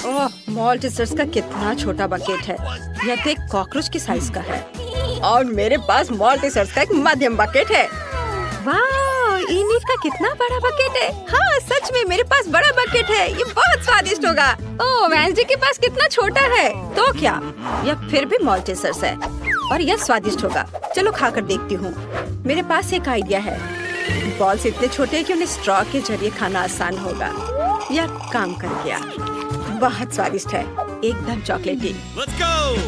ओह, मॉल्टिसर्स का कितना छोटा बकेट है। यह तो एक कॉकरोच की साइज का है। और मेरे पास मॉल्टिसर्स का एक मध्यम बकेट है। वाह, इनिट का कितना बड़ा बकेट है। हाँ, सच में मेरे पास बड़ा बकेट है। ये बहुत स्वादिष्ट होगा। ओह, वेंसडे के पास कितना छोटा है। तो क्या, यह फिर भी मॉल्टिसर्स है और यह स्वादिष्ट होगा। चलो खाकर देखती हूँ। मेरे पास एक आइडिया है। बॉल्स इतने छोटे हैं कि उन्हें स्ट्रॉ के जरिए खाना आसान होगा। यह काम कर गया। बहुत स्वादिष्ट है, एकदम चॉकलेटी।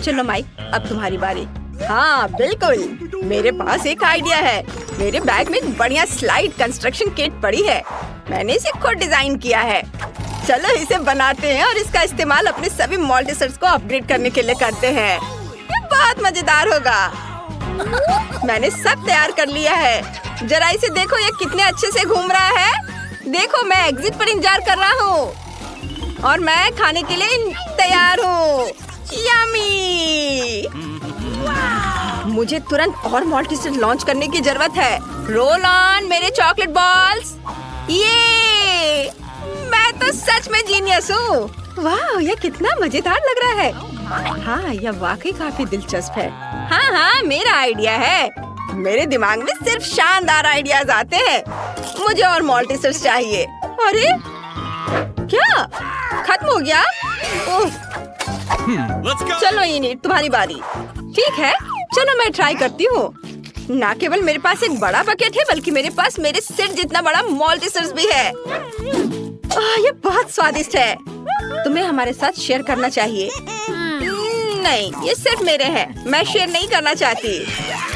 चलो माइक, अब तुम्हारी बारी। हाँ बिल्कुल, मेरे पास एक आइडिया है। मेरे बैग में एक बढ़िया स्लाइड कंस्ट्रक्शन किट पड़ी है। मैंने इसे खुद डिजाइन किया है। चलो इसे बनाते हैं और इसका इस्तेमाल अपने सभी मॉल्टिसर्स को अपग्रेड करने के लिए करते हैं। ये बहुत मजेदार होगा। मैंने सब तैयार कर लिया है। जरा इसे देखो, ये कितने अच्छे से घूम रहा है। देखो, मैं एग्जिट पर इंतजार कर रहा हूँ और मैं खाने के लिए तैयार हूँ। यम्मी! मुझे तुरंत और मॉल्टिसर्स लॉन्च करने की जरूरत है। रोल ऑन मेरे चॉकलेट बॉल्स। ये मैं तो सच में जीनियस हूँ। वाह, यह कितना मजेदार लग रहा है। हाँ, यह वाकई काफी दिलचस्प है। हाँ, मेरा आइडिया है। मेरे दिमाग में सिर्फ शानदार आइडियाज आते हैं। मुझे और मॉल्टिसर्स चाहिए। अरे क्या खत्म हो गया? चलो इनिट, तुम्हारी बारी। ठीक है, चलो मैं ट्राई करती हूँ। ना केवल मेरे पास एक बड़ा बकेट है, बल्कि मेरे पास मेरे सिर जितना बड़ा मॉल्टिसर्स भी है। ये बहुत स्वादिष्ट है। तुम्हें हमारे साथ शेयर करना चाहिए। नहीं, ये सिर्फ मेरे हैं। मैं शेयर नहीं करना चाहती।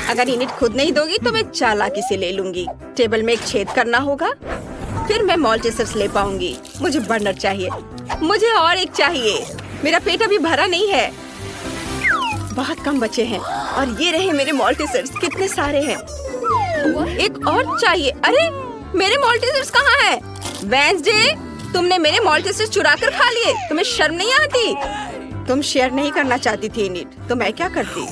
अगर इनिट खुद नहीं दोगी तो मैं चालाकी से ले लूंगी। टेबल में एक छेद करना होगा, फिर मैं मॉल्टिसर्स ले पाऊंगी। मुझे बर्नर चाहिए। मुझे और एक चाहिए। मेरा पेट अभी भरा नहीं है। बहुत कम बचे हैं और ये रहे मेरे मॉल्टिसर्स। कितने सारे हैं। एक और चाहिए। अरे मेरे मॉल्टिसर्स कहाँ हैं? वेंसडे, तुमने मेरे मॉल्टिसर्स चुरा कर खा लिए। तुम्हें शर्म नहीं आती? तुम शेयर नहीं करना चाहती थी इनिट, तो मैं क्या करती?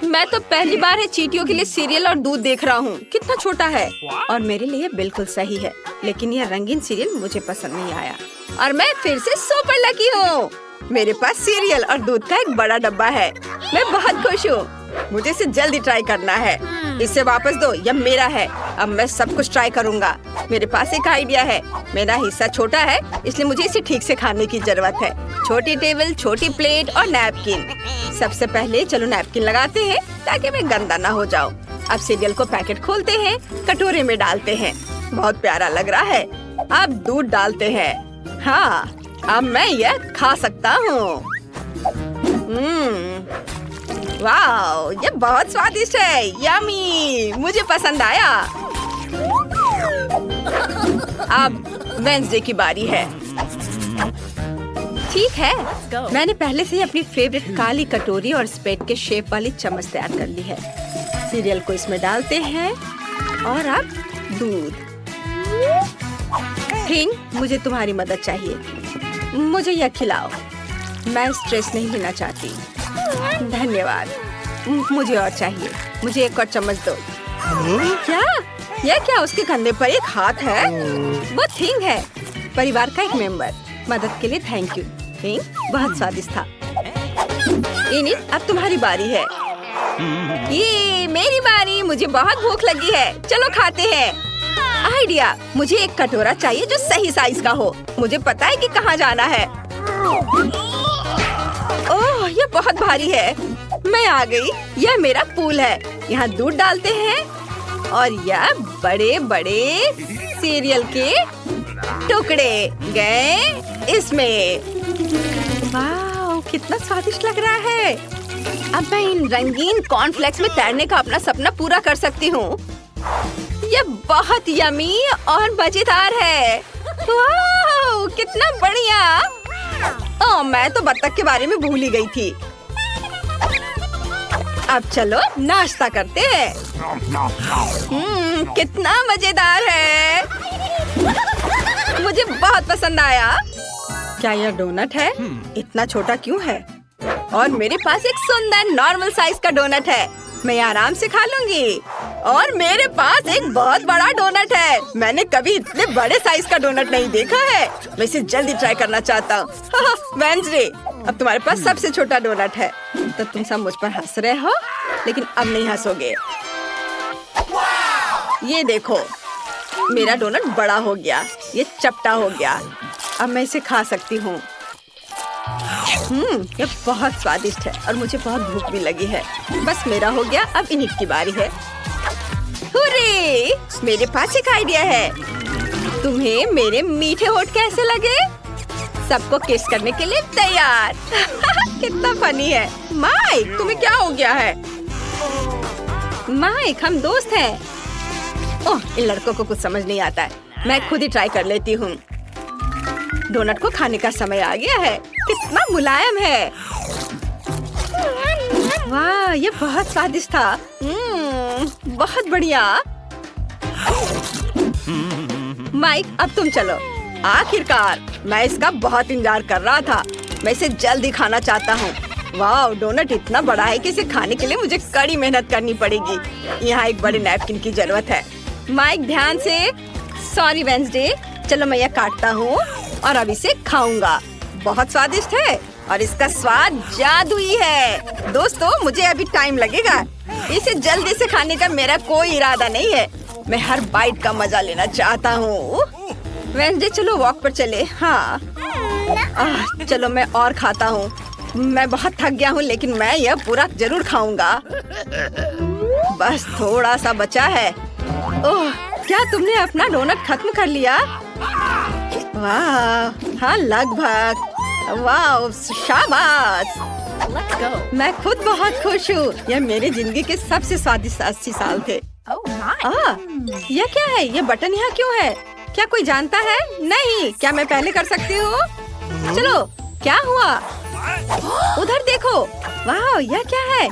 मैं तो पहली बार है चींटियों के लिए सीरियल और दूध देख रहा हूँ। कितना छोटा है और मेरे लिए बिल्कुल सही है। लेकिन यह रंगीन सीरियल मुझे पसंद नहीं आया और मैं फिर से सुपर लकी हूँ। मेरे पास सीरियल और दूध का एक बड़ा डब्बा है। मैं बहुत खुश हूँ। मुझे इसे जल्दी ट्राई करना है। इसे वापस दो, यह मेरा है। अब मैं सब कुछ ट्राई करूँगा। मेरे पास एक आइडिया है। मेरा हिस्सा छोटा है, इसलिए मुझे इसे ठीक से खाने की जरूरत है। छोटी टेबल, छोटी प्लेट और नैपकिन। सबसे पहले चलो नैपकिन लगाते हैं ताकि मैं गंदा ना हो जाऊँ। अब सीरियल को पैकेट खोलते हैं, कटोरे में डालते हैं। बहुत प्यारा लग रहा है। अब दूध डालते हैं। हाँ, अब मैं यह खा सकता हूँ। वाह, ये बहुत स्वादिष्ट है। यम्मी, मुझे पसंद आया। अब वेंसडे की बारी है। ठीक है, मैंने पहले से ही अपनी फेवरेट काली कटोरी और स्पेट के शेप वाली चम्मच तैयार कर ली है। सीरियल को इसमें डालते हैं और अब दूध। थिंग, मुझे तुम्हारी मदद चाहिए। मुझे यह खिलाओ। मैं स्ट्रेस नहीं लेना चाहती। धन्यवाद। मुझे और चाहिए। मुझे एक और चम्मच दो। क्या? यह क्या? उसके कंधे पर एक हाथ है। वो थिंग है, परिवार का एक मेंबर। मदद के लिए थैंक यू। थिंग बहुत स्वादिष्ट था। इनिट, अब तुम्हारी बारी है। ये मेरी बारी। मुझे बहुत भूख लगी है। चलो खाते हैं। आइडिया, मुझे एक कटोरा चाहिए जो सही साइज का हो। मुझे पता है कि कहाँ जाना है। ओह, ये बहुत भारी है। मैं आ गई। यह मेरा पूल है। यहाँ दूध डालते हैं और यह बड़े बड़े सीरियल के टुकड़े गए इसमें। वाह, कितना स्वादिष्ट लग रहा है। अब मैं इन रंगीन कॉर्नफ्लेक्स में तैरने का अपना सपना पूरा कर सकती हूँ। यह बहुत यमी और मजेदार है। वाह, कितना बढ़िया। ओह, मैं तो बत्तख के बारे में भूल ही गई थी। अब चलो नाश्ता करते हैं। कितना मजेदार है। मुझे बहुत पसंद आया। क्या यह डोनट है? इतना छोटा क्यों है? और मेरे पास एक सुंदर नॉर्मल साइज का डोनट है। मैं आराम से खा लूंगी। और मेरे पास एक बहुत बड़ा डोनट है। मैंने कभी इतने बड़े साइज का डोनट नहीं देखा है। मैं इसे जल्दी ट्राई करना चाहता हूँ। वेंसडे, अब तुम्हारे पास सबसे छोटा डोनट है, तो तुम सब मुझ पर हंस रहे हो, लेकिन अब नहीं हंसोगे। ये देखो, मेरा डोनट बड़ा हो गया, ये चपटा हो गया। अब मैं इसे खा सकती हूँ। ये बहुत स्वादिष्ट है और मुझे बहुत भूख भी लगी है। बस मेरा हो गया, अब इनिट की बारी है। हुर्रे! मेरे पास एक आइडिया है। तुम्हें मेरे मीठे होठ कैसे लगे? सबको किस करने के लिए तैयार। कितना फनी है। माइक, तुम्हें क्या हो गया है? माइक, हम दोस्त हैं। ओह, इन लड़कों को कुछ समझ नहीं आता है। मैं खुद ही ट्राई कर लेती हूँ। डोनट को खाने का समय आ गया है। कितना मुलायम है। वाह, ये बहुत स्वादिष्ट था। बहुत बढ़िया। माइक, अब तुम चलो। आखिरकार, मैं इसका बहुत इंतजार कर रहा था। मैं इसे जल्दी खाना चाहता हूँ। वाह, डोनट इतना बड़ा है कि इसे खाने के लिए मुझे कड़ी मेहनत करनी पड़ेगी। यहाँ एक बड़े नैपकिन की जरूरत है। माइक, ध्यान से। Sorry Wednesday. चलो, मैं यह काटता हूँ और अब इसे खाऊंगा। बहुत स्वादिष्ट है और इसका स्वाद जादुई है। दोस्तों, मुझे अभी टाइम लगेगा। इसे जल्दी से खाने का मेरा कोई इरादा नहीं है। मैं हर बाइट का मजा लेना चाहता हूँ। वेंसडे, चलो वॉक पर चले। हाँ, चलो मैं और खाता हूँ। मैं बहुत थक गया हूँ, लेकिन मैं यह पूरा जरूर खाऊंगा। बस थोड़ा सा बचा है। ओह, क्या तुमने अपना डोनट खत्म कर लिया? वाह, हाँ लगभग। वाह, शाबाश। मैं खुद बहुत खुश हूँ। यह मेरी जिंदगी के सबसे स्वादिष्ट 80 साल थे। यह क्या है? यह बटन यहाँ क्यों है? क्या कोई जानता है? नहीं। क्या मैं पहले कर सकती हूँ? चलो, क्या हुआ? उधर देखो। वाह, यह क्या है?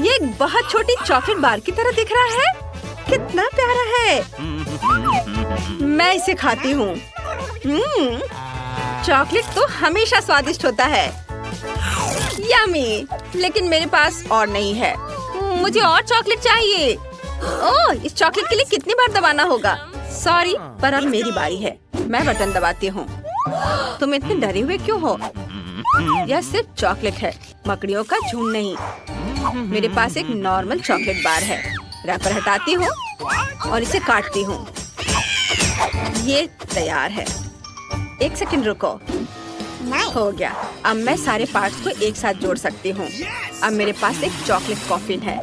ये एक बहुत छोटी चॉकलेट बार की तरह दिख रहा है। कितना प्यारा है। मैं इसे खाती हूँ। चॉकलेट तो हमेशा स्वादिष्ट होता है। यम्मी, लेकिन मेरे पास और नहीं है। मुझे और चॉकलेट चाहिए। ओह, इस चॉकलेट के लिए कितनी बार दबाना होगा? सॉरी, पर अब मेरी बारी है। मैं बटन दबाती हूँ। तुम इतने डरे हुए क्यों हो? यह सिर्फ चॉकलेट है, मकड़ियों का झुंड नहीं। मेरे पास एक नॉर्मल चॉकलेट बार है। रैपर हटाती हूँ और इसे काटती हूँ। ये तैयार है। एक सेकंड रुको। हो गया। अब मैं सारे पार्ट्स को एक साथ जोड़ सकती हूँ। अब मेरे पास एक चॉकलेट कॉफिन है।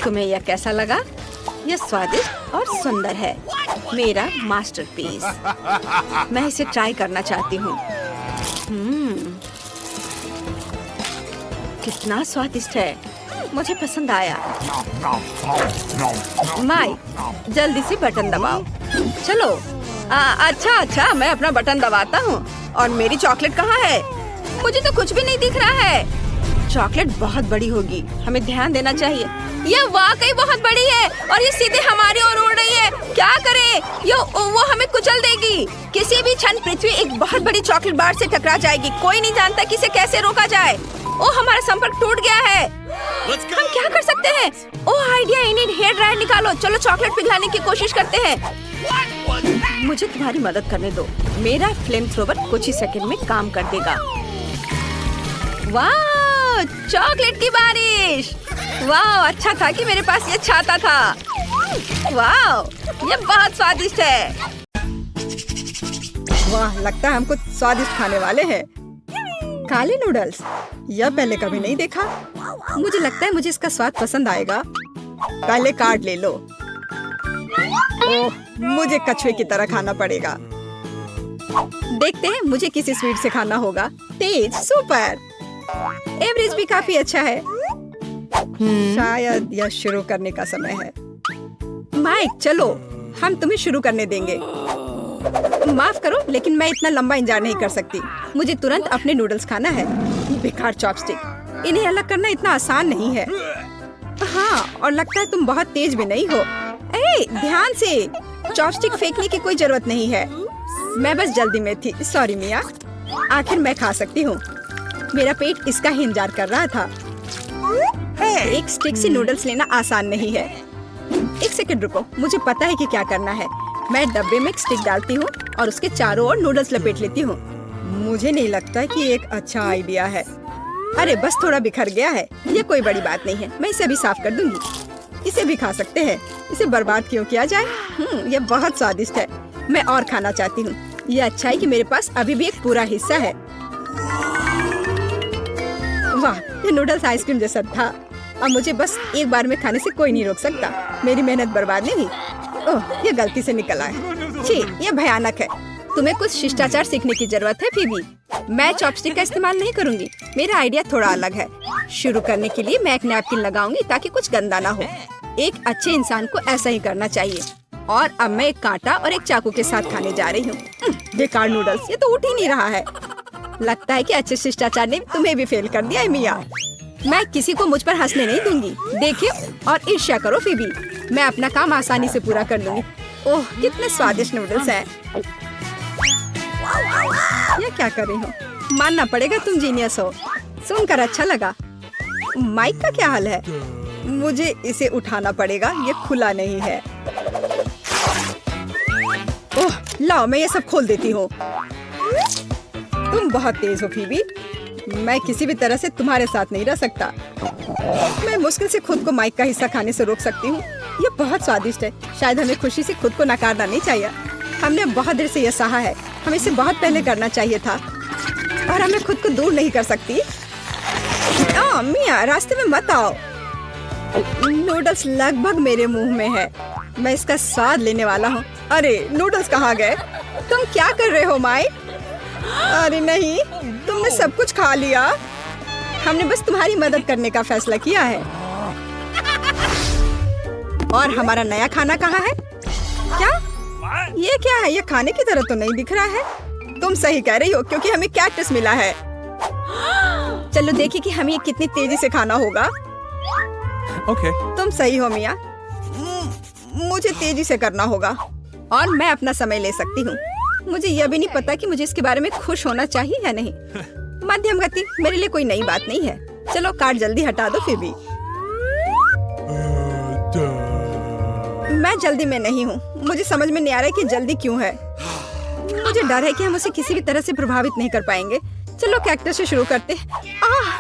तुम्हें यह कैसा लगा? यह स्वादिष्ट और सुंदर है। मेरा मास्टरपीस। मैं इसे ट्राई करना चाहती हूँ। कितना स्वादिष्ट है। मुझे पसंद आया। माइक, जल्दी से बटन दबाओ। चलो। अच्छा, मैं अपना बटन दबाता हूँ। और मेरी चॉकलेट कहाँ है? मुझे तो कुछ भी नहीं दिख रहा है। चॉकलेट बहुत बड़ी होगी, हमें ध्यान देना चाहिए। यह वाकई बहुत बड़ी है और ये सीधे हमारी ओर उड़ रही है। क्या करें? वो हमें कुचल देगी। किसी भी क्षण पृथ्वी एक बहुत बड़ी चॉकलेट बार से टकरा जाएगी। कोई नहीं जानता कि इसे कैसे रोका जाए। ओह, हमारा संपर्क टूट गया है। हम क्या कर सकते हैं? ओह, आइडिया। इन्हें हेयर ड्रायर निकालो। चलो चॉकलेट पिघलाने की कोशिश करते हैं। मुझे तुम्हारी मदद करने दो। मेरा फ्लेम थ्रोवर कुछ ही सेकंड में काम कर देगा। वाह, चॉकलेट की बारिश। वाह, अच्छा था कि मेरे पास ये छाता था। वाह, ये बहुत स्वादिष्ट है। वाह, लगता है हम कुछ स्वादिष्ट खाने वाले हैं। काले नूडल्स, यह पहले कभी नहीं देखा। मुझे लगता है मुझे इसका स्वाद पसंद आएगा। पहले कार्ड ले लो। ओह, मुझे कछुए की तरह खाना पड़ेगा। देखते हैं, मुझे किसी स्वीट से खाना होगा। तेज, सुपर। एवरेज भी काफी अच्छा है। शायद यह शुरू करने का समय है। माइक, चलो, हम तुम्हें शुरू करने देंगे। माफ करो, लेकिन मैं इतना लंबा इंतजार नहीं कर सकती। मुझे तुरंत अपने नूडल्स खाना है। बेकार चॉपस्टिक, इन्हें अलग करना इतना आसान नहीं है। हाँ, और लगता है तुम बहुत तेज भी नहीं हो। ध्यान से। चॉपस्टिक फेंकने की कोई जरूरत नहीं है। मैं बस जल्दी में थी। सॉरी मिया। आखिर मैं खा सकती हूँ। मेरा पेट इसका ही इंतजार कर रहा था। एक स्टिक से नूडल्स लेना आसान नहीं है। एक सेकंड रुको, मुझे पता है कि क्या करना है। मैं डब्बे में एक स्टिक डालती हूँ और उसके चारों ओर नूडल्स लपेट लेती हूँ। मुझे नहीं लगता कि ये एक अच्छा आइडिया है। अरे बस थोड़ा बिखर गया है, ये कोई बड़ी बात नहीं है, मैं इसे अभी साफ कर दूंगी। इसे भी खा सकते हैं, इसे बर्बाद क्यों किया जाए। ये बहुत स्वादिष्ट है, मैं और खाना चाहती हूँ। ये अच्छा है कि मेरे पास अभी भी एक पूरा हिस्सा है। वाह, ये नूडल्स आइसक्रीम जैसा था। अब मुझे बस एक बार में खाने से कोई नहीं रोक सकता। मेरी मेहनत बर्बाद नहीं हुई। ओह, ये गलती से निकला है। छी, ये भयानक है। तुम्हें कुछ शिष्टाचार सीखने की जरूरत है फीबी। मैं चॉपस्टिक का इस्तेमाल नहीं करूंगी। मेरा आइडिया थोड़ा अलग है। शुरू करने के लिए मैं एक नैपकिन लगाऊंगी ताकि कुछ गंदा ना हो। एक अच्छे इंसान को ऐसा ही करना चाहिए। और अब मैं एक कांटा और एक चाकू के साथ खाने जा रही हूँ। बेकार नूडल्स, ये तो उठ ही नहीं रहा है। लगता है कि अच्छे शिष्टाचार ने तुम्हें भी फेल कर दिया है मिया। मैं किसी को मुझ पर हंसने नहीं दूंगी। देखिए और ईर्ष्या करो फीबी, मैं अपना काम आसानी से पूरा कर लूंगी। ओह, कितने स्वादिष्ट नूडल्स हैं। ये क्या कर रही हो? मानना पड़ेगा तुम जीनियस हो। सुनकर अच्छा लगा। माइक का क्या हाल है? मुझे इसे उठाना पड़ेगा, ये खुला नहीं है। ओह, लाओ मैं ये सब खोल देती हूँ। तुम बहुत तेज हो फीबी, मैं किसी भी तरह से तुम्हारे साथ नहीं रह सकता। मैं मुश्किल से खुद को माइक का हिस्सा खाने से रोक सकती हूँ। ये बहुत स्वादिष्ट है। शायद हमें खुशी से खुद को नकारना नहीं चाहिए। हमने बहुत देर से यह सहा है, हमें इसे बहुत पहले करना चाहिए था। और हमें खुद को दूर नहीं कर सकती। मिया, रास्ते में मत आओ। नूडल्स लगभग मेरे मुंह में है, मैं इसका स्वाद लेने वाला हूँ। अरे नूडल्स कहाँ गए? तुम क्या कर रहे हो माइक? अरे नहीं, तुमने सब कुछ खा लिया। हमने बस तुम्हारी मदद करने का फैसला किया है। और हमारा नया खाना कहाँ है? क्या? ये क्या है? ये खाने की तरह तो नहीं दिख रहा है। तुम सही कह रही हो, क्योंकि हमें कैक्टस मिला है। चलो देखिए कि हमें ये कितनी तेजी से खाना होगा। Okay. तुम सही हो मिया, मुझे तेजी से करना होगा और मैं अपना समय ले सकती हूँ। मुझे यह भी नहीं पता कि मुझे इसके बारे में खुश होना चाहिए या नहीं। मध्यम गति मेरे लिए कोई नई बात नहीं है। चलो कार्ड जल्दी हटा दो फिर भी। मैं जल्दी में नहीं हूँ। मुझे समझ में नहीं आ रहा है कि जल्दी क्यों है। मुझे डर है कि हम उसे किसी भी तरह से प्रभावित नहीं कर पाएंगे। चलो कैक्टस से शुरू करते।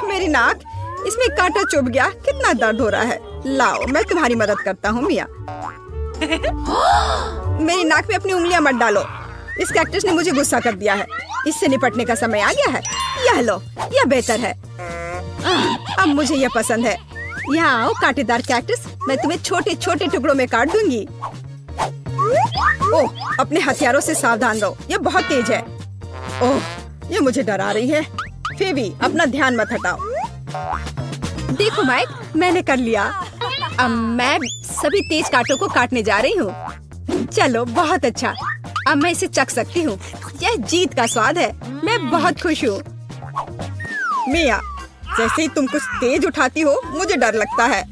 मेरी नाक, इसमें कांटा चुभ गया। कितना दर्द हो रहा है। लाओ मैं तुम्हारी मदद करता हूँ मिया। मेरी नाक में अपनी उंगलियां मत डालो। इस कैक्टस ने मुझे गुस्सा कर दिया है। इससे निपटने का समय आ गया है। यह लो, यह बेहतर है। अब मुझे यह पसंद है। यहाँ आओ कांटेदार कैक्टस, मैं तुम्हें छोटे छोटे टुकड़ों में काट दूंगी। ओह, अपने हथियारों से सावधान रहो, यह बहुत तेज है। ओह, ये मुझे डरा रही है। फेबी, अपना ध्यान मत हटाओ। देखो माइक, मैंने कर लिया। अब मैं सभी तेज कांटों को काटने जा रही हूँ। चलो बहुत अच्छा, अब मैं इसे चख सकती हूँ। यह जीत का स्वाद है। मैं बहुत खुश हूँ। मिया, जैसे ही तुम कुछ तेज उठाती हो मुझे डर लगता है।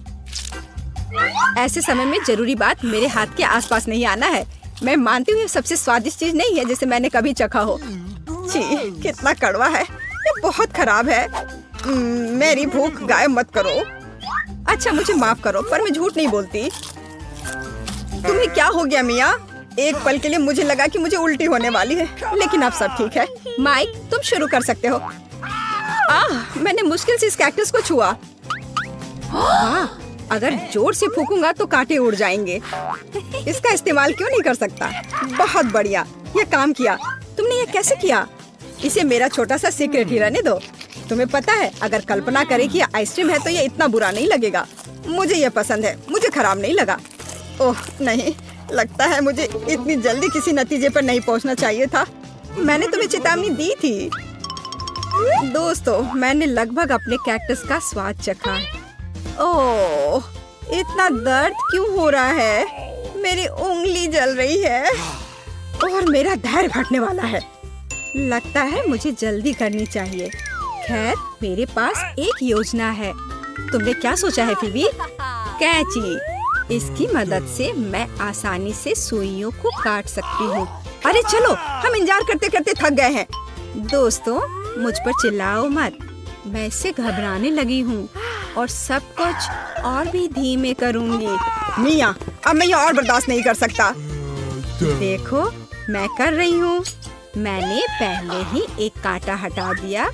ऐसे समय में जरूरी बात मेरे हाथ के आसपास नहीं आना है। मैं मानती हूँ ये सबसे स्वादिष्ट चीज नहीं है जिसे मैंने कभी चखा हो। छी, कितना कड़वा है। ये बहुत खराब है। मेरी भूख गायब मत करो। अच्छा मुझे माफ करो, पर मैं झूठ नहीं बोलती। तुम्हें क्या हो गया मिया? एक पल के लिए मुझे लगा कि मुझे उल्टी होने वाली है, लेकिन अब सब ठीक है। माइक, तुम शुरू कर सकते हो। मैंने मुश्किल से इस कैक्टस को छुआ। अगर जोर से फूकूंगा तो कांटे उड़ जाएंगे। इसका इस्तेमाल क्यों नहीं कर सकता? बहुत बढ़िया, ये काम किया। तुमने ये कैसे किया? इसे मेरा छोटा सा सीक्रेट ही रहने दो। तुम्हें पता है, अगर कल्पना करे कि आइसक्रीम है तो ये इतना बुरा नहीं लगेगा। मुझे ये पसंद है, मुझे खराब नहीं लगा। ओह नहीं, लगता है मुझे इतनी जल्दी किसी नतीजे पर नहीं पहुंचना चाहिए था। मैंने तुम्हें चेतावनी दी थी। दोस्तों, मैंने लगभग अपने कैक्टस का स्वाद चखा है। ओह, इतना दर्द क्यों हो रहा है? मेरी उंगली जल रही है और मेरा धैर्य घटने वाला है। लगता है मुझे जल्दी करनी चाहिए। खैर, मेरे पास एक योजना है। तुमने क्या सोचा है फीबी? कैंची। इसकी मदद से मैं आसानी से सुइयों को काट सकती हूँ। अरे चलो, हम इंतजार करते करते थक गए हैं। दोस्तों, मुझ पर चिल्लाओ मत। मैं इससे घबराने लगी हूँ और सब कुछ और भी धीमे करूँगी। मिया, अब मैं ये और बर्दाश्त नहीं कर सकता। देखो मैं कर रही हूँ। मैंने पहले ही एक कांटा हटा दिया।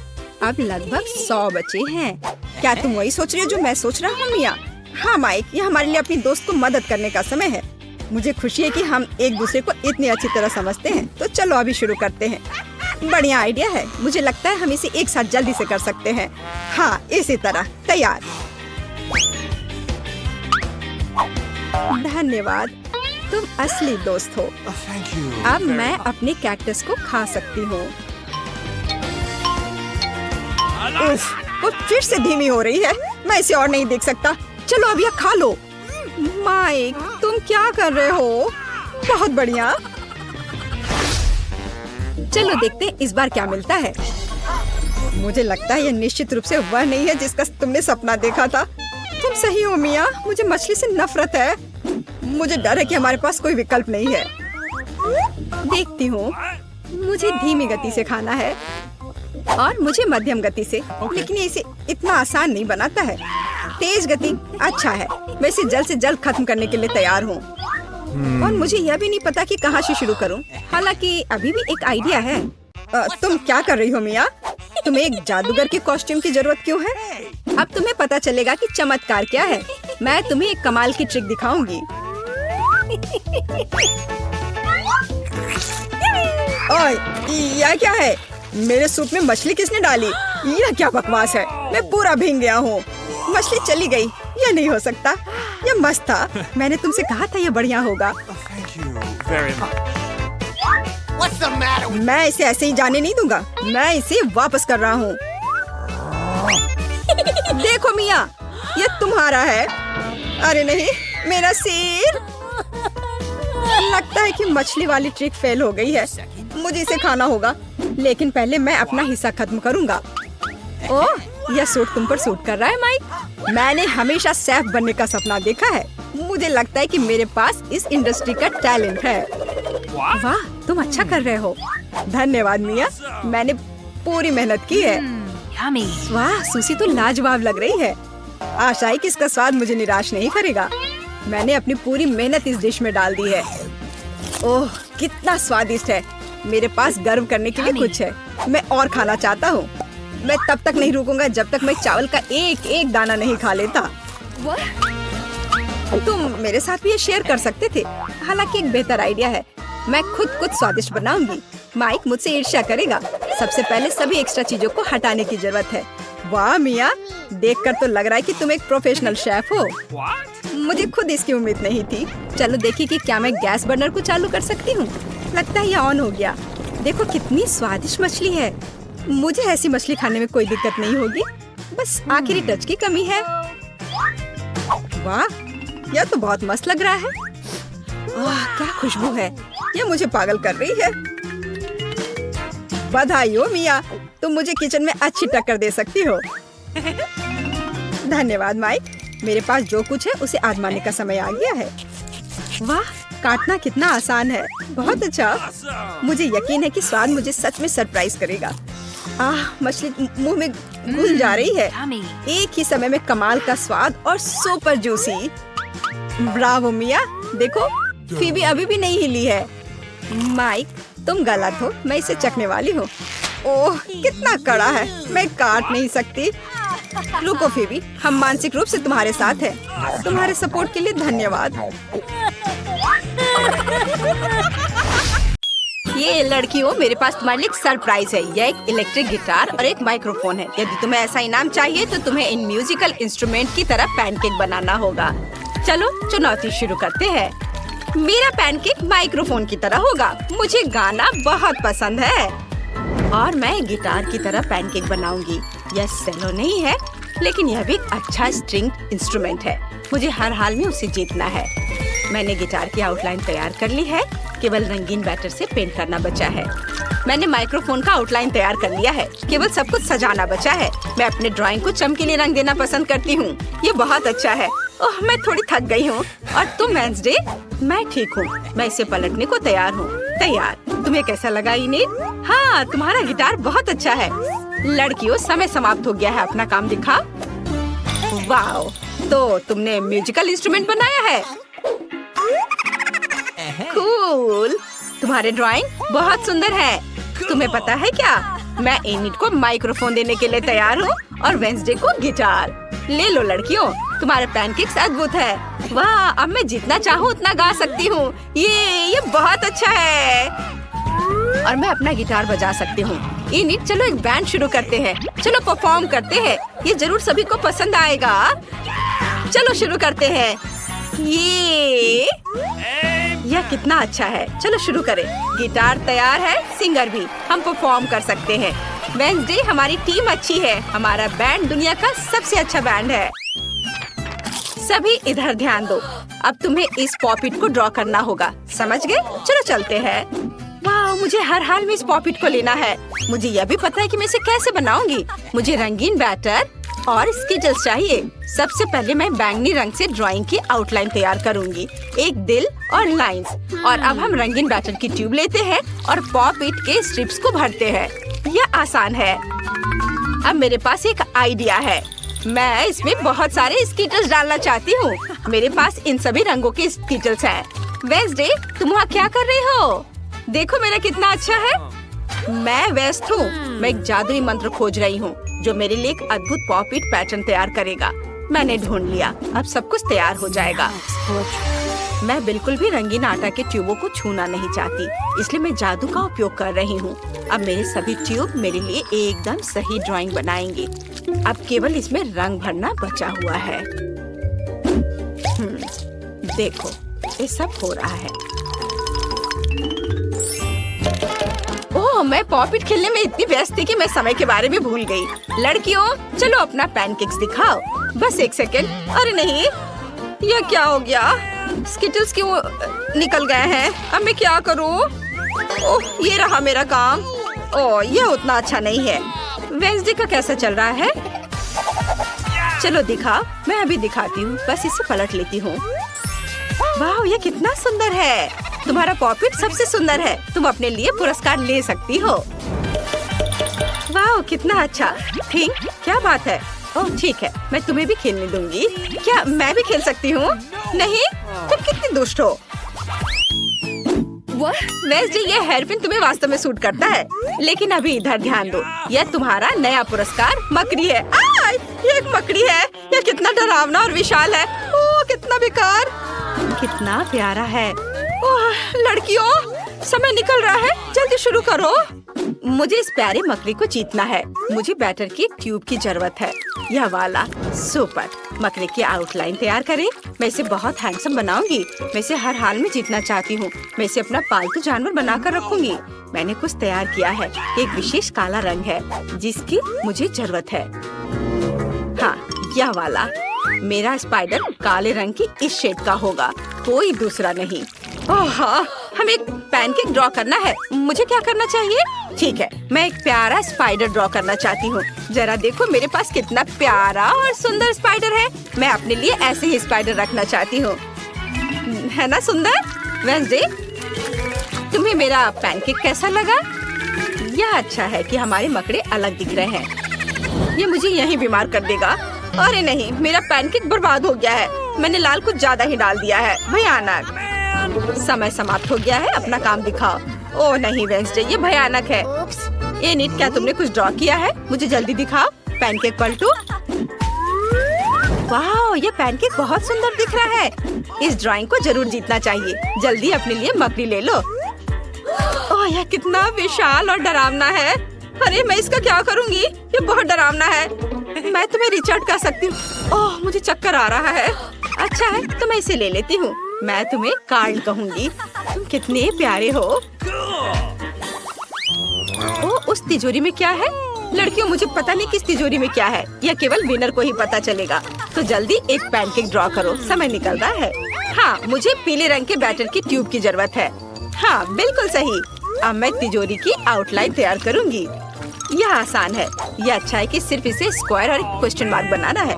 अब लगभग 100 बचे हैं। क्या तुम वही सोच रही हो जो मैं सोच रहा हूँ मिया? हाँ माइक, ये हमारे लिए अपनी दोस्त को मदद करने का समय है। मुझे खुशी है कि हम एक दूसरे को इतनी अच्छी तरह समझते हैं। तो चलो अभी शुरू करते हैं। बढ़िया आइडिया है। मुझे लगता है हम इसे एक साथ जल्दी से कर सकते हैं। हाँ इसी तरह। तैयार। धन्यवाद, तुम असली दोस्त हो। Thank you. अब मैं अपने कैक्टस को खा सकती हूँ। उफ, वो फिर से धीमी हो रही है। मैं इसे और नहीं देख सकता। चलो अब यह खा लो। माइक, तुम क्या कर रहे हो? बहुत बढ़िया। चलो देखते हैं इस बार क्या मिलता है। मुझे लगता है यह निश्चित रूप से वह नहीं है जिसका तुमने सपना देखा था। तुम सही हो मिया, मुझे मछली से नफरत है। मुझे डर है कि हमारे पास कोई विकल्प नहीं है। देखती हूँ। मुझे धीमी गति से खाना है और मुझे मध्यम गति से, लेकिन ये इसे इतना आसान नहीं बनाता है। तेज गति अच्छा है। मैं इसे जल्द से जल्द खत्म करने के लिए तैयार हूँ। और मुझे यह भी नहीं पता कि कहाँ से शुरू करूँ। हालांकि अभी भी एक आइडिया है। तुम क्या कर रही हो मिया? तुम्हें एक जादूगर के कॉस्ट्यूम की जरूरत क्यों है? अब तुम्हें पता चलेगा कि चमत्कार क्या है। मैं तुम्हें एक कमाल की ट्रिक दिखाऊंगी। ओए, यह क्या है? मेरे सूप में मछली किसने डाली? यह क्या बकवास है? मैं पूरा भीग गया हूँ। मछली चली गई। यह नहीं हो सकता। यह मस्त था। मैंने तुमसे कहा था यह बढ़िया होगा। Thank you very much. मैं इसे ऐसे ही जाने नहीं दूंगा। मैं इसे वापस कर रहा हूँ। देखो मिया, यह तुम्हारा है। अरे नहीं, मेरा सिर। लगता है कि मछली वाली ट्रिक फेल हो गई है। मुझे इसे खाना होगा, लेकिन पहले मैं अपना हिस्सा खत्म करूंगा। ओह, यह सूट तुम पर सूट कर रहा है माइक। मैंने हमेशा शेफ बनने का सपना देखा है। मुझे लगता है कि मेरे पास इस इंडस्ट्री का टैलेंट है। वाह, तुम अच्छा कर रहे हो। धन्यवाद मिया, मैंने पूरी मेहनत की है। वाह, सुशी तो लाजवाब लग रही है। आशा है कि इसका स्वाद मुझे निराश नहीं करेगा। मैंने अपनी पूरी मेहनत इस डिश में डाल दी है। ओह, कितना स्वादिष्ट है। मेरे पास गर्व करने के लिए कुछ है। मैं और खाना चाहता हूँ। मैं तब तक नहीं रुकूंगा जब तक मैं चावल का एक एक दाना नहीं खा लेता। तुम मेरे साथ भी ये शेयर कर सकते थे। हालांकि एक बेहतर आइडिया है। मैं खुद कुछ स्वादिष्ट बनाऊंगी। माइक मुझसे ईर्ष्या करेगा। सबसे पहले सभी एक्स्ट्रा चीजों को हटाने की जरूरत है। वाह मिया, देखकर तो लग रहा है कि तुम एक प्रोफेशनल शेफ हो। मुझे खुद इसकी उम्मीद नहीं थी। चलो देखिए कि क्या मैं गैस बर्नर को चालू कर सकती हूँ। लगता है ये ऑन हो गया। देखो कितनी स्वादिष्ट मछली है। मुझे ऐसी मछली खाने में कोई दिक्कत नहीं होगी। बस आखिरी टच की कमी है। वाह, यह तो बहुत मस्त लग रहा है। वाह, क्या खुशबू है। यह मुझे पागल कर रही है। बधाई हो मिया, तुम मुझे किचन में अच्छी टक्कर दे सकती हो। धन्यवाद माइक। मेरे पास जो कुछ है उसे आजमाने का समय आ गया है। वाह, काटना कितना आसान है। बहुत अच्छा। मुझे यकीन है कि स्वाद मुझे सच में सरप्राइज करेगा। मछली मुंह में घुल जा रही है। एक ही समय में कमाल का स्वाद और सुपर जूसी। ब्रावो मिया। देखो, फीबी अभी भी नहीं हिली है। माइक, तुम गलत हो। मैं इसे चखने वाली हूँ। ओह, कितना कड़ा है। मैं काट नहीं सकती। रुको फीबी, हम मानसिक रूप से तुम्हारे साथ हैं। तुम्हारे सपोर्ट के लिए धन्यवाद। ये लड़कियों, मेरे पास तुम्हारे लिए एक सरप्राइज है। यह एक इलेक्ट्रिक गिटार और एक माइक्रोफोन है। यदि तुम्हें ऐसा इनाम चाहिए तो तुम्हें इन म्यूजिकल इंस्ट्रूमेंट की तरह पैनकेक बनाना होगा। चलो चुनौती शुरू करते हैं। मेरा पैनकेक माइक्रोफोन की तरह होगा। मुझे गाना बहुत पसंद है और मैं गिटार की तरह पैनकेक बनाऊंगी। यह सेलो नहीं है, लेकिन यह भी एक अच्छा स्ट्रिंग इंस्ट्रूमेंट है। मुझे हर हाल में उसे जीतना है। मैंने गिटार की आउटलाइन तैयार कर ली है। केवल रंगीन बैटर से पेंट करना बचा है। मैंने माइक्रोफोन का आउटलाइन तैयार कर लिया है। केवल सब कुछ सजाना बचा है। मैं अपने ड्राइंग को चमकीले रंग देना पसंद करती हूँ। ये बहुत अच्छा है। ओह, मैं थोड़ी थक गई हूँ। और तुम वेंसडे? मैं ठीक हूँ। मैं इसे पलटने को तैयार हूँ। तैयार। तुम्हें कैसा लगा इनेट? हाँ, तुम्हारा गिटार बहुत अच्छा है। लड़कियों, समय समाप्त हो गया है। अपना काम दिखा। वाओ, तो तुमने म्यूजिकल इंस्ट्रूमेंट बनाया है। कूल। तुम्हारे ड्राइंग बहुत सुंदर है। तुम्हें पता है क्या, मैं एनिट को माइक्रोफोन देने के लिए तैयार हूँ और वेंसडे को गिटार। ले लो लड़कियों, तुम्हारे पैनकेक्स अद्भुत है। वाह, अब मैं जितना चाहूँ उतना गा सकती हूँ। ये बहुत अच्छा है और मैं अपना गिटार बजा सकती हूँ। एनिट, चलो एक बैंड शुरू करते हैं। चलो परफॉर्म करते हैं, ये जरूर सभी को पसंद आएगा। चलो शुरू करते हैं। यह कितना अच्छा है। चलो शुरू करें। गिटार तैयार है, सिंगर भी। हम परफॉर्म कर सकते हैं। वेंसडे, हमारी टीम अच्छी है। हमारा बैंड दुनिया का सबसे अच्छा बैंड है। सभी इधर ध्यान दो। अब तुम्हें इस पॉपिट को ड्रॉ करना होगा, समझ गए? चलो चलते हैं। वाह, मुझे हर हाल में इस पॉपिट को लेना है। मुझे यह भी पता है कि मैं इसे कैसे बनाऊंगी। मुझे रंगीन बैटर और स्किटल्स चाहिए। सबसे पहले मैं बैंगनी रंग से ड्राइंग की आउटलाइन तैयार करूंगी, एक दिल और लाइंस। और अब हम रंगीन बैटर की ट्यूब लेते हैं और पॉपिट के स्ट्रिप्स को भरते हैं। यह आसान है। अब मेरे पास एक आइडिया है। मैं इसमें बहुत सारे स्किटल्स डालना चाहती हूँ। मेरे पास इन सभी रंगों के स्किटल्स हैं। वेंसडे, तुम वहाँ क्या कर रही हो? देखो मेरा कितना अच्छा है। मैं व्यस्त हूँ। मैं एक जादुई मंत्र खोज रही हूँ जो मेरे लिए एक अद्भुत पॉपिट पैटर्न तैयार करेगा। मैंने ढूंढ लिया। अब सब कुछ तैयार हो जाएगा। मैं बिल्कुल भी रंगीन आटा के ट्यूबों को छूना नहीं चाहती, इसलिए मैं जादू का उपयोग कर रही हूँ। अब मेरे सभी ट्यूब मेरे लिए एकदम सही ड्राइंग बनाएंगे। अब केवल इसमें रंग भरना बचा हुआ है। देखो, ये सब हो रहा है। ओह, मैं पॉपिट खेलने में इतनी व्यस्त थी कि मैं समय के बारे में भूल गई। लड़कियों, चलो अपना पैनकेक्स दिखाओ। बस एक सेकेंड। अरे नहीं, यह क्या हो गया? स्किटल्स क्यों निकल गए हैं? अब मैं क्या करूं? ओह, ये रहा मेरा काम। ओह, यह उतना अच्छा नहीं है। वेंसडे का कैसा चल रहा है? चलो दिखा। मैं अभी दिखाती हूँ। बस इसे पलट लेती हूँ। वाह, ये कितना सुंदर है। तुम्हारा पॉपिट सबसे सुंदर है। तुम अपने लिए पुरस्कार ले सकती हो। वाह, कितना अच्छा। ठीक, क्या बात है? ओह ठीक है, मैं तुम्हें भी खेलने दूंगी। क्या मैं भी खेल सकती हूँ? नहीं, तुम कितनी दुष्ट हो। वेंसडे, ये हेयरपिन तुम्हें वास्तव में सूट करता है। लेकिन अभी इधर ध्यान दो। यह तुम्हारा नया पुरस्कार मकड़ी है। ये एक मकड़ी है। यह कितना डरावना और विशाल है। ओह, कितना बेकार। कितना प्यारा है। ओह, लड़कियों, समय निकल रहा है। जल्दी शुरू करो। मुझे इस प्यारे मकड़ी को जीतना है। मुझे बैटर की ट्यूब की जरूरत है। यह वाला। सुपर। मकड़ी की आउटलाइन तैयार करें। मैं इसे बहुत हैंडसम बनाऊंगी। मैं इसे हर हाल में जीतना चाहती हूँ। मैं इसे अपना पालतू जानवर बनाकर रखूंगी। मैंने कुछ तैयार किया है। एक विशेष काला रंग है जिसकी मुझे जरूरत है। हाँ, यह वाला। मेरा स्पाइडर काले रंग की इस शेड का होगा, कोई दूसरा नहीं। ओह हाँ, हमें एक पैनकेक ड्रॉ करना है। मुझे क्या करना चाहिए? ठीक है, मैं एक प्यारा स्पाइडर ड्रॉ करना चाहती हूँ। जरा देखो मेरे पास कितना प्यारा और सुंदर स्पाइडर है। मैं अपने लिए ऐसे ही स्पाइडर रखना चाहती हूँ, है ना सुंदर? वेंसडे, तुम्हें मेरा पैनकेक कैसा लगा? यह अच्छा है कि हमारे मकड़े अलग दिख रहे हैं। ये मुझे यहीं बीमार कर देगा। अरे नहीं, मेरा पैनकेक बर्बाद हो गया है। मैंने लाल कुछ ज्यादा ही डाल दिया है। भयानक। समय समाप्त हो गया है। अपना काम दिखाओ। ओह नहीं वेंसडे, ये भयानक है। एनिट, क्या तुमने कुछ ड्रॉ किया है? मुझे जल्दी दिखाओ। पैनकेक पलटो। वाह, ये पैनकेक बहुत सुंदर दिख रहा है। इस ड्राइंग को जरूर जीतना चाहिए। जल्दी अपने लिए मकड़ी ले लो। ओह, यह कितना विशाल और डरावना है। अरे मैं इसका क्या करूँगी? ये बहुत डरावना है। मैं तुम्हें रिचर्ड कह सकती हूँ। ओह, मुझे चक्कर आ रहा है। अच्छा है, तो मैं इसे ले लेती हूँ। मैं तुम्हें कार्ल कहूँगी। तुम कितने प्यारे हो। ओह, उस तिजोरी में क्या है? लड़कियों, मुझे पता नहीं किस तिजोरी में क्या है। यह केवल विनर को ही पता चलेगा। तो जल्दी एक पैनकेक ड्रॉ करो, समय निकल रहा है। हाँ, मुझे पीले रंग के बैटर की ट्यूब की जरूरत है। हाँ, बिल्कुल सही। अब मैं तिजोरी की आउटलाइन तैयार करूँगी। यह आसान है। यह अच्छा है कि सिर्फ इसे स्क्वायर और एक क्वेश्चन मार्क बनाना है।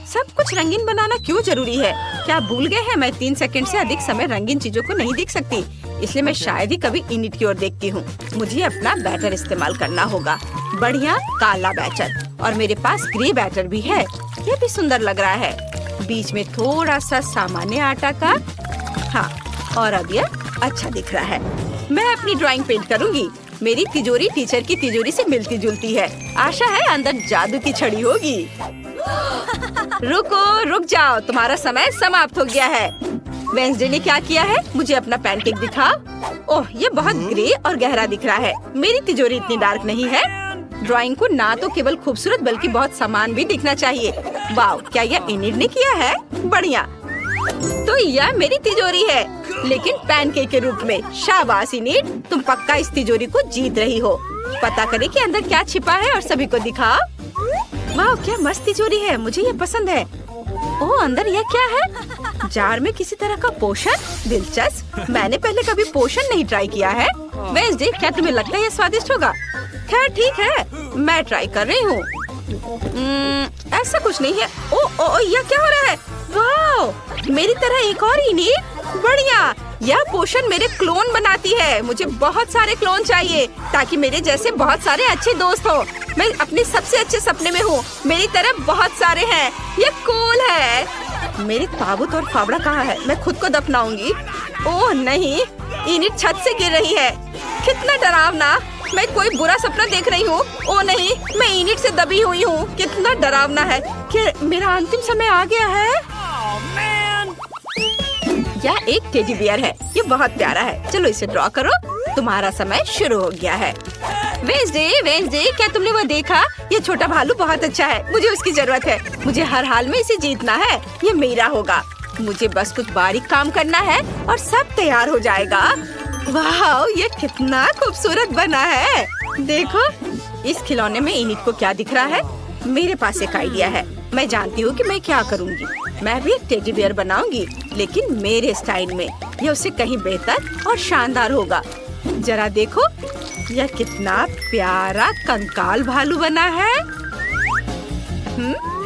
सब कुछ रंगीन बनाना क्यों जरूरी है? क्या भूल गए हैं मैं 3 सेकंड से अधिक समय रंगीन चीजों को नहीं देख सकती, इसलिए मैं शायद ही कभी इनिट की ओर देखती हूँ। मुझे अपना बैटर इस्तेमाल करना होगा। बढ़िया काला बैटर, और मेरे पास ग्रे बैटर भी है। यह भी सुंदर लग रहा है। बीच में थोड़ा सा सामान्य आटा का। हाँ, और अब यह अच्छा दिख रहा है। मैं अपनी ड्राइंग पेंट करूंगी। मेरी तिजोरी टीचर की तिजोरी से मिलती जुलती है। आशा है अंदर जादू की छड़ी होगी। रुक जाओ, तुम्हारा समय समाप्त हो गया है। वेंसडे ने क्या किया है? मुझे अपना पैनकेक दिखाओ। ओह, ये बहुत ग्रे और गहरा दिख रहा है। मेरी तिजोरी इतनी डार्क नहीं है। ड्राइंग को ना तो केवल खूबसूरत बल्कि बहुत समान भी दिखना चाहिए। वाह, क्या यह एनिड ने किया है? बढ़िया। तो यह मेरी तिजोरी है, लेकिन पैनकेक के रूप में। शाबाश एनिड, तुम पक्का इस तिजोरी को जीत रही हो। पता करें कि अंदर क्या छिपा है और सभी को दिखाओ। वाह, क्या मस्त तिजोरी है, मुझे ये पसंद है। ओह, अंदर यह क्या है? जार में किसी तरह का पोषण? दिलचस्प, मैंने पहले कभी पोषण नहीं ट्राई किया है। वेंसडे, क्या तुम्हें लगता है ये स्वादिष्ट होगा? खैर ठीक है, मैं ट्राई कर रही हूँ। ऐसा कुछ नहीं है। ओ, यह क्या हो रहा है? वाह, मेरी तरह एक और एनिड। बढ़िया, यह पोषण मेरे क्लोन बनाती है। मुझे बहुत सारे क्लोन चाहिए ताकि मेरे जैसे बहुत सारे अच्छे दोस्त हो। मैं अपने सबसे अच्छे सपने में हूँ। मेरी तरह बहुत सारे हैं। ये कूल है। मेरी ताबूत और फावड़ा कहाँ है? मैं खुद को दफनाऊंगी। ओह नहीं, एनिड छत से गिर रही है। कितना डरावना। मैं कोई बुरा सपना देख रही हूँ। ओह नहीं, मैं एनिड से दबी हुई हूँ। कितना डरावना है। क्या मेरा अंतिम समय आ गया है? यह एक टेडी बियर है। ये बहुत प्यारा है। चलो इसे ड्रॉ करो। तुम्हारा समय शुरू हो गया है। वेंसडे, क्या तुमने वो देखा? ये छोटा भालू बहुत अच्छा है। मुझे उसकी जरूरत है। मुझे हर हाल में इसे जीतना है। ये मेरा होगा। मुझे बस कुछ बारीक काम करना है और सब तैयार हो जाएगा। वाह, ये कितना खूबसूरत बना है। देखो, इस खिलौने में एनिड को क्या दिख रहा है? मेरे पास एक आइडिया है। मैं जानती हूँ कि मैं क्या करूँगी। मैं भी एक टेडी बियर बनाऊंगी, लेकिन मेरे स्टाइल में। यह उससे कहीं बेहतर और शानदार होगा। जरा देखो, यह कितना प्यारा कंकाल भालू बना है।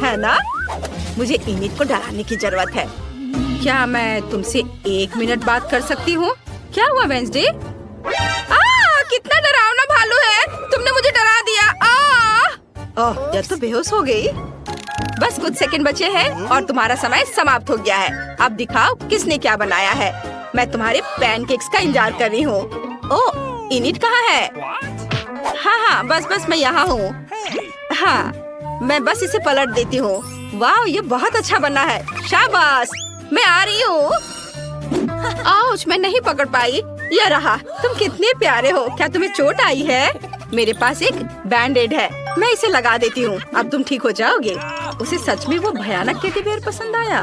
है ना? मुझे एनिड को डराने की जरूरत है। क्या मैं तुमसे 1 मिनट बात कर सकती हूँ? क्या हुआ वेंसडे? कितना डरावना भालू है। तुमने मुझे डरा दिया। ओह, यह तो बेहोश हो गई। बस कुछ सेकंड बचे हैं और तुम्हारा समय समाप्त हो गया है। अब दिखाओ किसने क्या बनाया है। मैं तुम्हारे पैनकेक्स का इंतजार कर रही हूँ। ओह, एनिड कहाँ है? हाँ, बस मैं यहाँ हूँ। हाँ, मैं बस इसे पलट देती हूँ। वाह, ये बहुत अच्छा बना है। शाबाश, मैं आ रही हूँ। आउच, मैं नहीं पकड़ पाई। यह रहा। तुम कितने प्यारे हो। क्या तुम्हें चोट आई है? मेरे पास एक बैंडेड है, मैं इसे लगा देती हूँ। अब तुम ठीक हो जाओगे। उसे सच में वो भयानक टेडी बियर पसंद आया।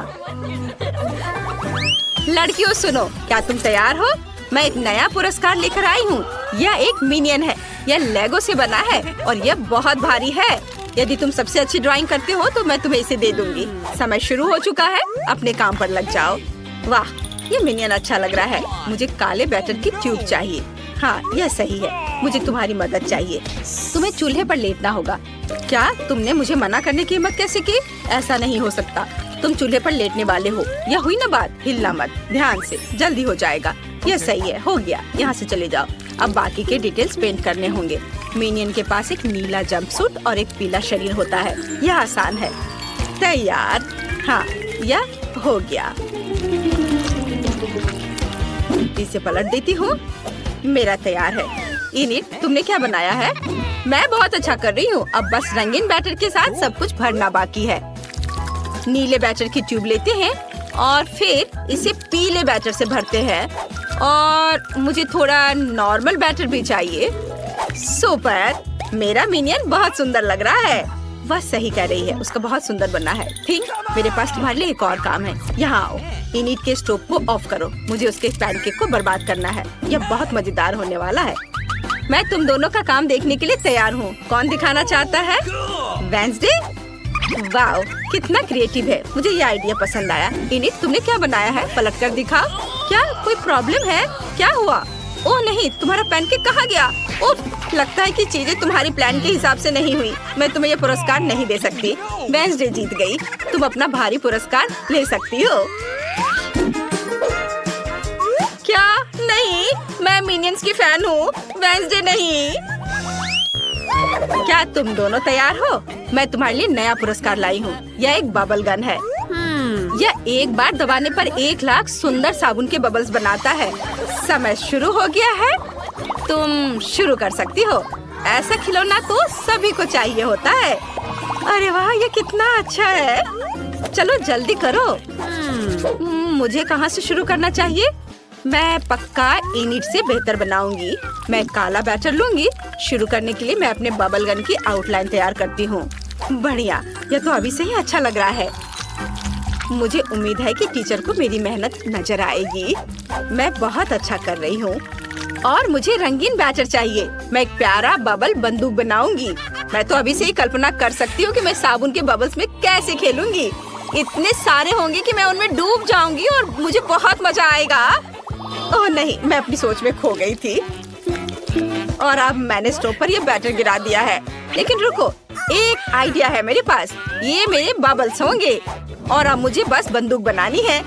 लड़कियों सुनो, क्या तुम तैयार हो? मैं एक नया पुरस्कार लेकर आई हूँ। यह एक मिनियन है। यह लेगो से बना है और यह बहुत भारी है। यदि तुम सबसे अच्छी ड्राइंग करते हो तो मैं तुम्हें इसे दे दूंगी। समय शुरू हो चुका है, अपने काम पर लग जाओ। वाह, ये मिनियन अच्छा लग रहा है। मुझे काले बैटर की ट्यूब चाहिए। हाँ, यह सही है। मुझे तुम्हारी मदद चाहिए। तुम्हें चूल्हे पर लेटना होगा। क्या तुमने मुझे मना करने की हिम्मत कैसे की? ऐसा नहीं हो सकता। तुम चूल्हे पर लेटने वाले हो। यह हुई ना बात? हिलना मत, ध्यान से, जल्दी हो जाएगा। यह सही है, हो गया। यहाँ से चले जाओ। अब बाकी के डिटेल्स पेंट करने होंगे। मिनियन के पास एक नीला जंपसूट और एक पीला शरीर होता है। यह आसान है। तैयार। हाँ, यह हो गया। इसे पलट देती हूँ। मेरा तैयार है। एनिड, तुमने क्या बनाया है? मैं बहुत अच्छा कर रही हूँ। अब बस रंगीन बैटर के साथ सब कुछ भरना बाकी है। नीले बैटर की ट्यूब लेते हैं और फिर इसे पीले बैटर से भरते हैं। और मुझे थोड़ा नॉर्मल बैटर भी चाहिए। सुपर, मेरा मिनियन बहुत सुंदर लग रहा है। वह सही कह रही है, उसका बहुत सुंदर बना है। ठीक, मेरे पास तुम्हारे लिए एक और काम है। यहाँ आओ। एनिड के स्टोव को ऑफ करो। मुझे उसके पैनकेक को बर्बाद करना है। यह बहुत मजेदार होने वाला है। मैं तुम दोनों का काम देखने के लिए तैयार हूँ। कौन दिखाना चाहता है? वेंसडे? वाओ, कितना क्रिएटिव है। मुझे ये आइडिया पसंद आया। एनिड, तुमने क्या बनाया है? पलट कर दिखाओ। क्या कोई प्रॉब्लम है? क्या हुआ? ओह नहीं, तुम्हारा पैनकेक कहाँ गया? ओह, लगता है कि चीजें तुम्हारी प्लान के हिसाब से नहीं हुई। मैं तुम्हें ये पुरस्कार नहीं दे सकती। वेंसडे जीत गई। तुम अपना भारी पुरस्कार ले सकती हो। क्या? नहीं, मैं मिनियंस की फैन हूँ, वेंसडे नहीं। क्या तुम दोनों तैयार हो? मैं तुम्हारे लिए नया पुरस्कार लाई हूँ। यह एक बबल गन है। यह एक बार दबाने पर 1 लाख सुंदर साबुन के बबल्स बनाता है। समय शुरू हो गया है, तुम शुरू कर सकती हो। ऐसा खिलौना तो सभी को चाहिए होता है। अरे वाह, ये कितना अच्छा है। चलो जल्दी करो। मुझे कहाँ से शुरू करना चाहिए? मैं पक्का इनिट से बेहतर बनाऊंगी। मैं काला बैटर लूंगी। शुरू करने के लिए मैं अपने बबल गन की आउटलाइन तैयार करती हूँ। बढ़िया, यह तो अभी से ही अच्छा लग रहा है। मुझे उम्मीद है कि टीचर को मेरी मेहनत नजर आएगी। मैं बहुत अच्छा कर रही हूँ। और मुझे रंगीन बैटर चाहिए। मैं एक प्यारा बबल बंदूक बनाऊंगी। मैं तो अभी से ही कल्पना कर सकती हूँ कि मैं साबुन के बबल्स में कैसे खेलूंगी। इतने सारे होंगे कि मैं उनमें डूब जाऊंगी और मुझे बहुत मजा आएगा। ओह नहीं, मैं अपनी सोच में खो गई थी। और अब मैंने स्टोव पर ये बैटर गिरा दिया है। लेकिन रुको, एक आइडिया है मेरे पास। ये मेरे बबल्स होंगे और अब मुझे बस बंदूक बनानी है।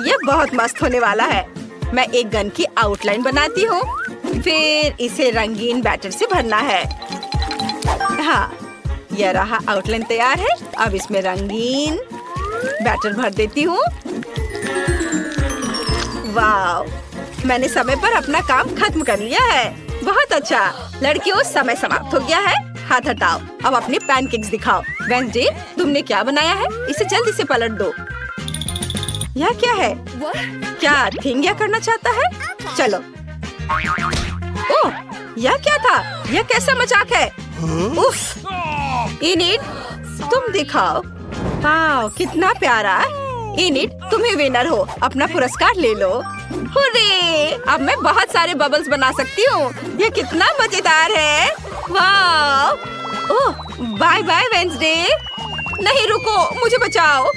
ये बहुत मस्त होने वाला है। मैं एक गन की आउटलाइन बनाती हूँ, फिर इसे रंगीन बैटर से भरना है। हाँ, यह रहा, आउटलाइन तैयार है। अब इसमें रंगीन बैटर भर देती हूँ। वाह, मैंने समय पर अपना काम खत्म कर लिया है। बहुत अच्छा। लड़कियों, समय समाप्त हो गया है। हाथ हटाओ, अब अपने पैनकेक्स दिखाओ। वेंसडे, तुमने क्या बनाया है? इसे जल्दी से पलट दो। यह क्या है? क्या थिंग यह करना चाहता है? चलो। ओह, यह क्या था? यह कैसा मजाक है? उफ! इनिट, तुम दिखाओ। वाह, कितना प्यारा। इनिट, तुम्हें विनर हो। अपना पुरस्कार ले लो। हुर्रे! अब मैं बहुत सारे बबल्स बना सकती हूँ। यह कितना मजेदार है। वाह! ओह, बाय बाय वेंसडे। नहीं रुको, मुझे बचाओ।